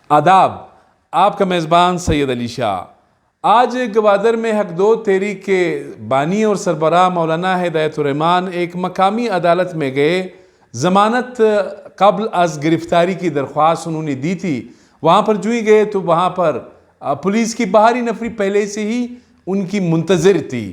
आदाब, आपका मेज़बान सैयद अली शाह। आज गवादर में हक दो तहरीक के बानी और सरबराह मौलाना हिदायतुर्रहमान एक मकामी अदालत में गए। ज़मानत कबल अज़ गिरफ़्तारी की दरख्वास्त उन्होंने दी थी। वहाँ पर जो ही गए तो वहाँ पर पुलिस की बाहरी नफरी पहले से ही उनकी मुंतज़िर थी।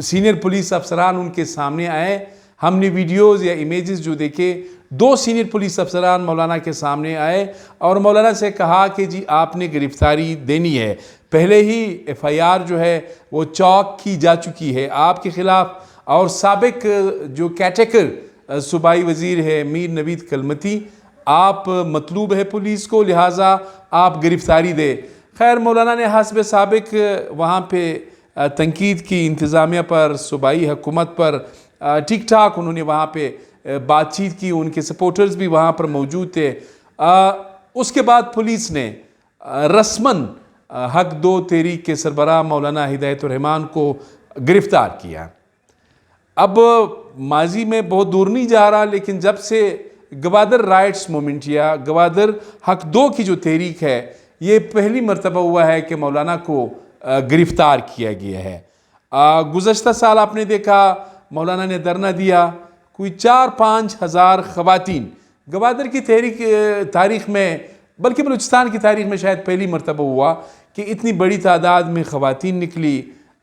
सीनियर पुलिस अफसरान उनके सामने आए। हमने वीडियोज़ या इमेजेस जो देखे, 2 सीनियर पुलिस अफसरान मौलाना के सामने आए और मौलाना से कहा कि जी आपने गिरफ़्तारी देनी है। पहले ही FIR जो है वो चौक की जा चुकी है आपके ख़िलाफ़, और साबिक जो कैटेकर सूबाई वज़ीर है मीर नवीद कलमती, आप मतलूब है पुलिस को, लिहाजा आप गिरफ़्तारी दे। खैर मौलाना ने हस्ब साबिक वहाँ पे तनकीद की इंतज़ामिया पर, सूबाई हुकूमत पर, ठीक ठाक उन्होंने वहाँ पे बातचीत की। उनके सपोर्टर्स भी वहाँ पर मौजूद थे। उसके बाद पुलिस ने रस्मन हक दो तहरीक के सरबराह मौलाना हिदायतुर्रहमान को गिरफ़्तार किया। अब माजी में बहुत दूर नहीं जा रहा, लेकिन जब से गवादर राइट्स मूवमेंट या गवादर हक दो की जो तहरीक है, ये पहली मरतबा हुआ है कि मौलाना को गिरफ़्तार किया गया है। गुज़श्ता साल आपने देखा मौलाना ने धरना दिया, कोई 4-5 हज़ार ख़वातीन गवादर की तारीख़ में, बल्कि बलूचिस्तान की तारीख़ में शायद पहली मरतबा हुआ कि इतनी बड़ी तादाद में ख़वातीन निकली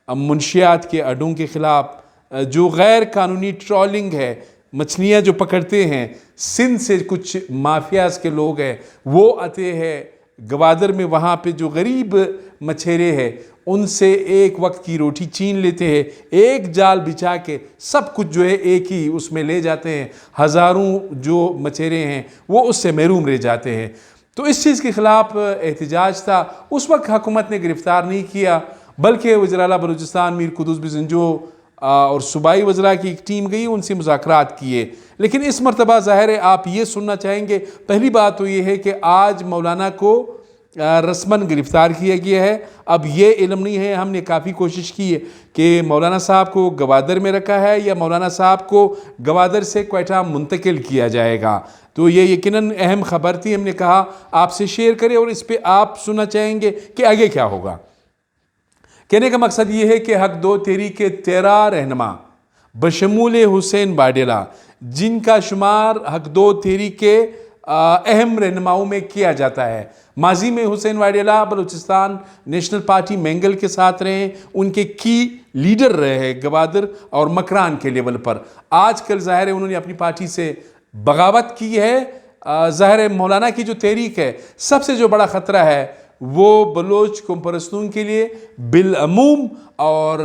मुंशियात के अड्डों के ख़िलाफ़। जो गैर कानूनी ट्रॉलिंग है, मछलियाँ जो पकड़ते हैं, सिंध से कुछ माफियाज़ के लोग हैं वो आते हैं गवादर में, वहाँ पे जो गरीब मछेरे हैं उनसे एक वक्त की रोटी छीन लेते हैं, एक जाल बिछा के सब कुछ जो है एक ही उसमें ले जाते हैं। हज़ारों जो मछेरे हैं वो उससे महरूम रह जाते हैं। तो इस चीज़ के ख़िलाफ़ एहतजाज था। उस वक्त हुकूमत ने गिरफ़्तार नहीं किया, बल्कि वज़ीर आला बलूचिस्तान मीर कुद्दूस बिज़नजो और सूबाई वज़रा की एक टीम गई, उनसे मुज़ाकरात किए। लेकिन इस मरतबा ज़ाहिर है आप ये सुनना चाहेंगे। पहली बात तो ये है कि आज मौलाना को रस्मन गिरफ़्तार किया गया है। अब ये इल्म नहीं है, हमने काफ़ी कोशिश की है कि मौलाना साहब को गवादर में रखा है या मौलाना साहब को गवादर से क्वेटा मुंतकिल किया जाएगा। तो ये यकीनन अहम ख़बर थी, हमने कहा आपसे शेयर करें और इस पर आप सुनना चाहेंगे कि आगे क्या होगा। कहने का मकसद ये है कि हक दो तहरीक के 13 रहनुमा बशमूल हुसैन वाडेला, जिनका शुमार हक दो तहरीक के अहम रहनुमाओं में किया जाता है। माजी में हुसैन वाडेला बलूचिस्तान नेशनल पार्टी मैंगल के साथ रहे, उनके की लीडर रहे हैं गवादर और मकरान के लेवल पर। आजकल ज़ाहिर है उन्होंने अपनी पार्टी से बगावत की है। ज़ाहिर है मौलाना की जो तहरीक है, सबसे जो बड़ा ख़तरा है वो बलोच कौम परस्तून के लिए बिलअमूम और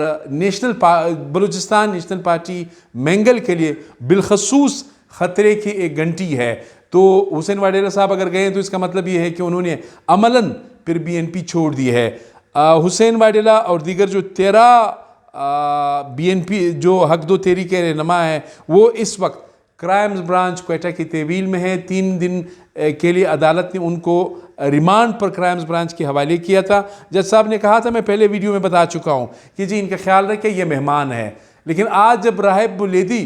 बलूचिस्तान नेशनल पार्टी मैंगल के लिए बिलखसूस ख़तरे की एक घंटी है। तो हुसैन वाडेला साहब अगर गए तो इसका मतलब ये है कि उन्होंने अमलन फिर BNP छोड़ दी है। हुसैन वाडेला और दीगर जो 13 BNP जो हक दो तहरीक के रहनुमा हैं वो इस वक्त क्राइम्स ब्रांच क्वेटा की तहवील में है। 3 दिन के लिए अदालत ने उनको रिमांड पर क्राइम्स ब्रांच के हवाले किया था। जज साहब ने कहा था, मैं पहले वीडियो में बता चुका हूँ कि जी इनका ख्याल रखें, ये मेहमान है। लेकिन आज जब राहिब बुलेदी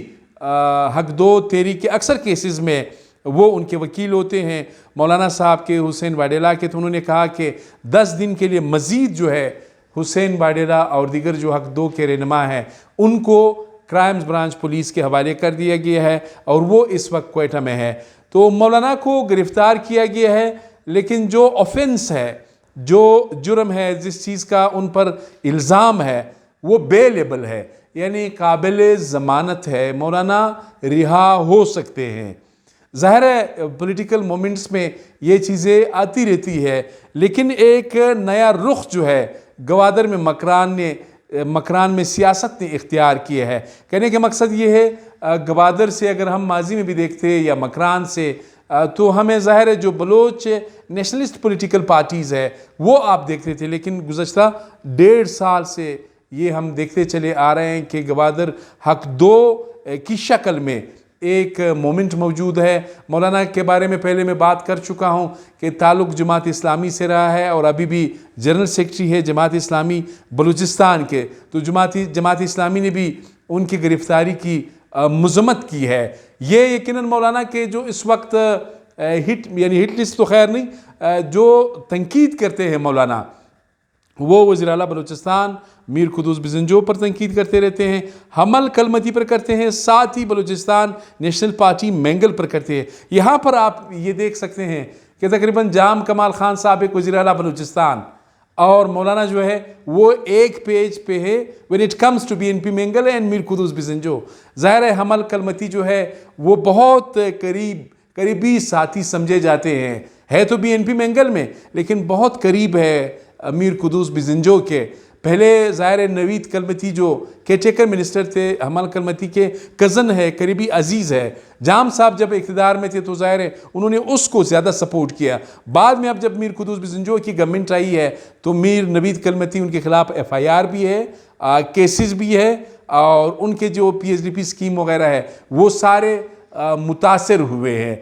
हक दो तहरीक के अक्सर केसेस में वो उनके वकील होते हैं मौलाना साहब के, हुसैन वाडेला के, तो उन्होंने कहा कि 10 दिन के लिए मज़ीद जो है हुसैन वाडेला और दीगर जो हक दो के रहनुमा हैं उनको क्राइम्स ब्रांच पुलिस के हवाले कर दिया गया है और वो इस वक्त क्वेटा में है। तो मौलाना को गिरफ़्तार किया गया है, लेकिन जो ऑफेंस है, जो जुर्म है, जिस चीज़ का उन पर इल्ज़ाम है वो बेलेबल है, यानी काबिल ज़मानत है। मौलाना रिहा हो सकते हैं। ज़ाहिर है पॉलिटिकल मोमेंट्स में ये चीज़ें आती रहती है, लेकिन एक नया रुख जो है गवादर में मकरान में सियासत ने इख्तियार किया है। कहने का मकसद ये है गवादर से अगर हम माजी में भी देखते या मकरान से, तो हमें ज़ाहिर है जो बलोच नेशनलिस्ट पॉलिटिकल पार्टीज़ है वो आप देखते थे, लेकिन गुज़श्ता 1.5 साल से ये हम देखते चले आ रहे हैं कि गवादर हक दो की शक्ल में एक मोमेंट मौजूद है। मौलाना के बारे में पहले मैं बात कर चुका हूँ कि ताल्लुक़ जमात इस्लामी से रहा है और अभी भी जनरल सेक्रेटरी है जमात इस्लामी बलूचिस्तान के। तो जमात इस्लामी ने भी उनकी गिरफ़्तारी की मज़म्मत की है। ये यकीनन मौलाना के जो इस वक्त ہٹ لسٹ تو خیر نہیں، جو تنقید کرتے ہیں مولانا، وہ وزیر اعلیٰ بلوچستان میر قدوس بزنجو پر تنقید کرتے رہتے ہیں، حمل کلمتی پر کرتے ہیں، ساتھ ہی بلوچستان نیشنل پارٹی مینگل پر کرتے ہیں۔ یہاں پر آپ یہ دیکھ سکتے ہیں کہ تقریباً جام کمال خان سابق وزیر اعلیٰ بلوچستان اور مولانا جو ہے وہ ایک پیج پہ ہے when it comes to BNP Mengal and Mir Quddus Bizenjo. ظاہر ہے حمل کلمتی جو ہے وہ بہت قریبی ساتھی سمجھے جاتے ہیں، ہے تو BNP مینگل میں لیکن بہت قریب ہے میر قدوس بزنجو کے۔ پہلے ظاہر نوید کلمتی جو کیئرٹیکر منسٹر تھے حمل کلمتی کے کزن ہے، قریبی عزیز ہے۔ جام صاحب جب اقتدار میں تھے تو ظاہر ہے انہوں نے اس کو زیادہ سپورٹ کیا۔ بعد میں اب جب میر قدوس بزنجو کی گورنمنٹ آئی ہے تو میر نوید کلمتی ان کے خلاف FIR بھی ہے، کیسز بھی ہے، اور ان کے جو PSDP اسکیم وغیرہ ہے وہ سارے متاثر ہوئے ہیں۔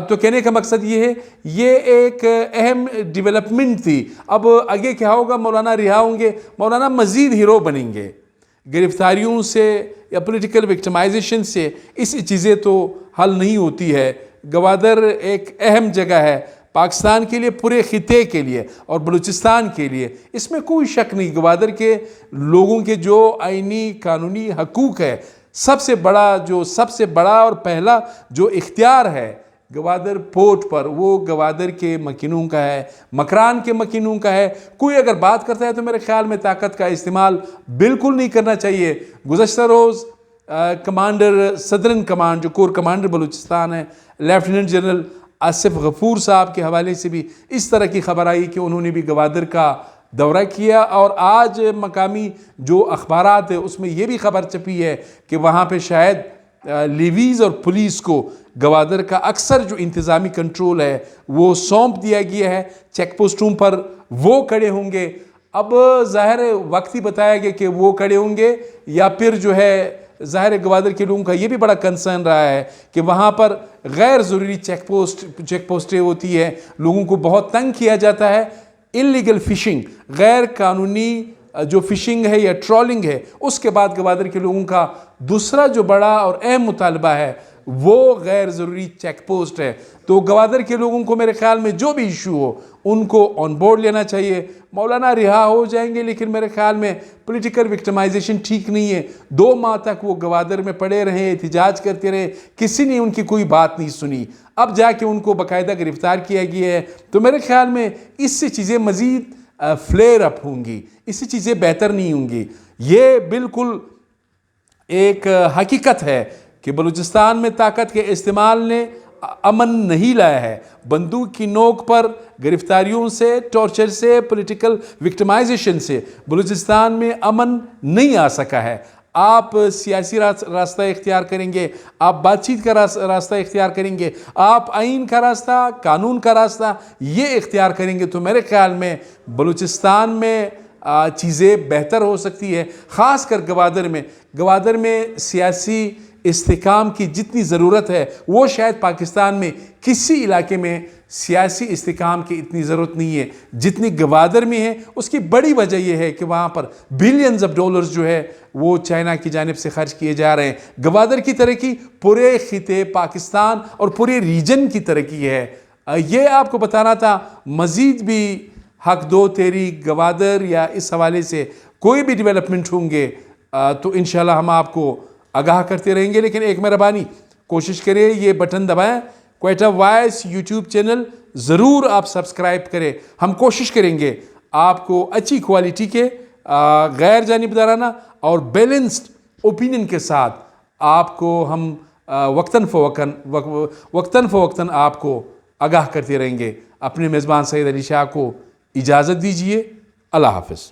تو کہنے کا مقصد یہ ہے یہ ایک اہم ڈیولپمنٹ تھی۔ اب آگے کیا ہوگا؟ مولانا رہا ہوں گے، مولانا مزید ہیرو بنیں گے۔ گرفتاریوں سے یا پولیٹیکل وکٹمائزیشن سے اس چیزیں تو حل نہیں ہوتی ہے۔ گوادر ایک اہم جگہ ہے پاکستان کے لیے، پورے خطے کے لیے اور بلوچستان کے لیے، اس میں کوئی شک نہیں۔ گوادر کے لوگوں کے جو آئینی قانونی حقوق ہے، سب سے بڑا اور پہلا جو اختیار ہے گوادر پورٹ پر، وہ گوادر کے مکینوں کا ہے، مکران کے مکینوں کا ہے۔ کوئی اگر بات کرتا ہے تو میرے خیال میں طاقت کا استعمال بالکل نہیں کرنا چاہیے۔ گزشتہ روز کمانڈر صدرن کمانڈ جو کور کمانڈر بلوچستان ہے لیفٹیننٹ جنرل آصف غفور صاحب کے حوالے سے بھی اس طرح کی خبر آئی کہ انہوں نے بھی گوادر کا دورہ کیا، اور آج مقامی جو اخبارات ہیں اس میں یہ بھی خبر چھپی ہے کہ وہاں پہ شاید لیویز اور پولیس کو گوادر کا اکثر جو انتظامی کنٹرول ہے وہ سونپ دیا گیا ہے، چیک پوسٹوں پر وہ کھڑے ہوں گے۔ اب ظاہر وقت ہی بتایا گیا کہ وہ کھڑے ہوں گے یا پھر جو ہے ظاہر گوادر کے لوگوں کا یہ بھی بڑا کنسرن رہا ہے کہ وہاں پر غیر ضروری چیک پوسٹیں ہوتی ہے، لوگوں کو بہت تنگ کیا جاتا ہے۔ انلیگل فشنگ، غیر قانونی جو فشنگ ہے یا ٹرولنگ ہے، اس کے بعد گوادر کے لوگوں کا دوسرا جو بڑا اور اہم مطالبہ ہے وہ غیر ضروری چیک پوسٹ ہے۔ تو گوادر کے لوگوں کو میرے خیال میں جو بھی ایشو ہو ان کو آن بورڈ لینا چاہیے۔ مولانا رہا ہو جائیں گے لیکن میرے خیال میں پولیٹیکل وکٹمائزیشن ٹھیک نہیں ہے۔ 2 ماہ تک وہ گوادر میں پڑے رہے، احتجاج کرتے رہے، کسی نے ان کی کوئی بات نہیں سنی۔ اب جا کے ان کو باقاعدہ گرفتار کیا گیا ہے، تو میرے خیال میں اس سے چیزیں مزید فلیئر اپ ہوں گی، اس سے چیزیں بہتر نہیں ہوں گی۔ یہ بالکل ایک حقیقت ہے کہ بلوچستان میں طاقت کے استعمال نے امن نہیں لایا ہے۔ بندوق کی نوک پر گرفتاریوں سے، ٹارچر سے، پولیٹیکل وکٹمائزیشن سے بلوچستان میں امن نہیں آ سکا ہے۔ آپ سیاسی راستہ اختیار کریں گے، آپ بات چیت کا راستہ اختیار کریں گے، آپ آئین کا راستہ، قانون کا راستہ یہ اختیار کریں گے تو میرے خیال میں بلوچستان میں چیزیں بہتر ہو سکتی ہے، خاص کر گوادر میں سیاسی استحکام کی جتنی ضرورت ہے وہ شاید پاکستان میں کسی علاقے میں سیاسی استحکام کی اتنی ضرورت نہیں ہے جتنی گوادر میں ہے۔ اس کی بڑی وجہ یہ ہے کہ وہاں پر بلینز آف ڈالرز جو ہے وہ چائنا کی جانب سے خرچ کیے جا رہے ہیں۔ گوادر کی ترقی پورے خطے پاکستان اور پورے ریجن کی ترقی ہے۔ یہ آپ کو بتانا تھا۔ مزید بھی حق دو تیری گوادر یا اس حوالے سے کوئی بھی ڈیولپمنٹ ہوں گے تو انشاءاللہ ہم آپ کو آگاہ کرتے رہیں گے، لیکن ایک مہربانی کوشش کریں یہ بٹن دبائیں، کوئٹہ وائس یوٹیوب چینل ضرور آپ سبسکرائب کریں۔ ہم کوشش کریں گے آپ کو اچھی کوالٹی کے غیر جانبدارانہ اور بیلنسڈ اوپینین کے ساتھ آپ کو ہم وقتاً فوقتاً آپ کو آگاہ کرتے رہیں گے۔ اپنے میزبان سید علی شاہ کو اجازت دیجیے۔ اللہ حافظ۔